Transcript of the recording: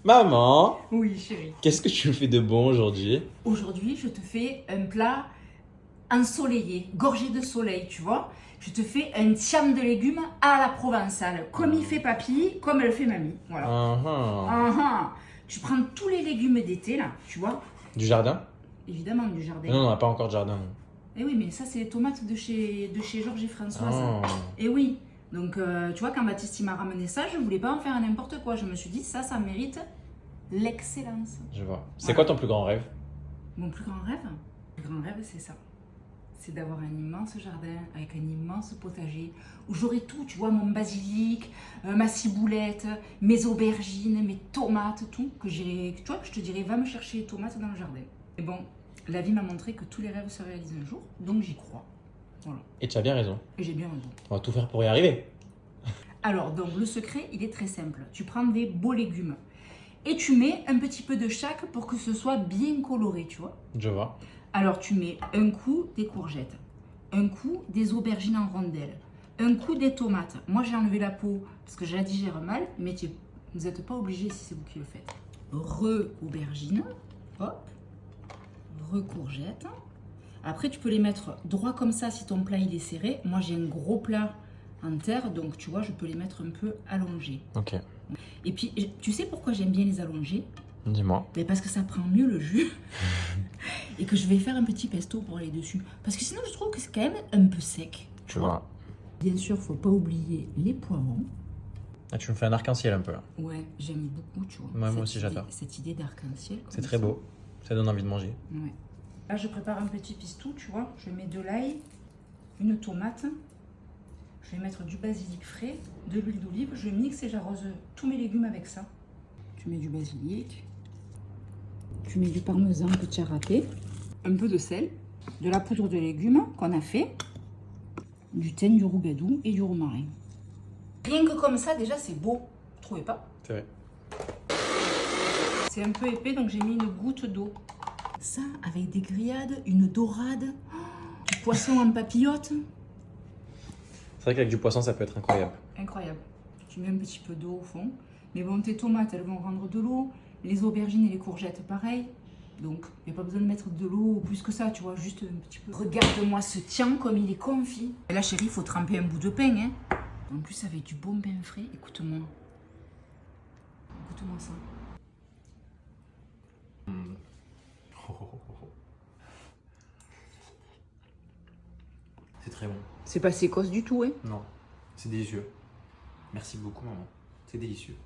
Maman, Oui, chérie. qu'est-ce que tu me fais de bon aujourd'hui? Aujourd'hui, je te fais un plat ensoleillé, gorgé de soleil, tu vois. Je te fais un tiam de légumes à la provençale, comme il fait papy, comme elle fait mamie. Voilà. Tu prends tous les légumes d'été, là, tu vois. Du jardin? Évidemment, du jardin. Non, on n'a pas encore de jardin. Non. Eh oui, mais ça, c'est les tomates de chez Georges et Françoise. Oh. Eh oui. Donc, tu vois, quand Baptiste il m'a ramené ça, je voulais pas en faire n'importe quoi. Je me suis dit, ça mérite l'excellence. Je vois. C'est Voilà. quoi ton plus grand rêve? Mon plus grand rêve? Mon plus grand rêve, c'est ça. C'est d'avoir un immense jardin avec un immense potager où j'aurai tout, tu vois, mon basilic, ma ciboulette, mes aubergines, mes tomates, tout. Que tu vois, que je te dirais, va me chercher les tomates dans le jardin. Et bon, la vie m'a montré que tous les rêves se réalisent un jour, donc j'y crois. Voilà. Et tu as bien raison. Et j'ai bien raison. On va tout faire pour y arriver. Alors, donc, le secret, il est très simple. Tu prends des beaux légumes et tu mets un petit peu de chaque pour que ce soit bien coloré, tu vois. Je vois. Alors, tu mets un coup des courgettes, un coup des aubergines en rondelles, un coup des tomates. Moi, j'ai enlevé la peau parce que je la digère mal, mais vous n'êtes pas obligé si c'est vous qui le faites. Aubergine, hop, courgette. Après, tu peux les mettre droit comme ça si ton plat il est serré. Moi, j'ai un gros plat en terre, donc tu vois, je peux les mettre un peu allongés. Ok. Et puis, tu sais pourquoi j'aime bien les allonger? Dis-moi. Mais parce que ça prend mieux le jus et que je vais faire un petit pesto pour aller dessus. Parce que sinon, je trouve que c'est quand même un peu sec. Tu vois. Bien sûr, faut pas oublier les poivrons. Ah, tu me fais un arc-en-ciel un peu là. Ouais, j'aime beaucoup, tu vois. Ouais, moi aussi, j'adore. Cette idée d'arc-en-ciel. C'est très beau. Ça donne envie de manger. Ouais. Là, je prépare un petit pistou, tu vois. Je mets de l'ail, une tomate. Je vais mettre du basilic frais, de l'huile d'olive. Je mixe et j'arrose tous mes légumes avec ça. Tu mets du basilic. Tu mets du parmesan que tu as râpé. Un peu de sel. De la poudre de légumes qu'on a fait. Du thym, du rougadou et du romarin. Rien que comme ça, déjà, c'est beau. Vous trouvez pas? C'est vrai. C'est un peu épais, donc j'ai mis une goutte d'eau. Ça, avec des grillades, une dorade, du poisson en papillote. C'est vrai qu'avec du poisson, ça peut être incroyable. Incroyable. Tu mets un petit peu d'eau au fond. Mais bon, tes tomates, elles vont rendre de l'eau. Les aubergines et les courgettes, pareil. Donc, il n'y a pas besoin de mettre de l'eau plus que ça, tu vois, juste un petit peu. Regarde-moi ce tian comme il est confit. Et là, chérie, il faut tremper un bout de pain, hein. En plus, avec du bon pain frais, écoute-moi. Écoute-moi ça. C'est très bon. C'est pas sécosse du tout, hein. Non, c'est délicieux. Merci beaucoup, maman. C'est délicieux.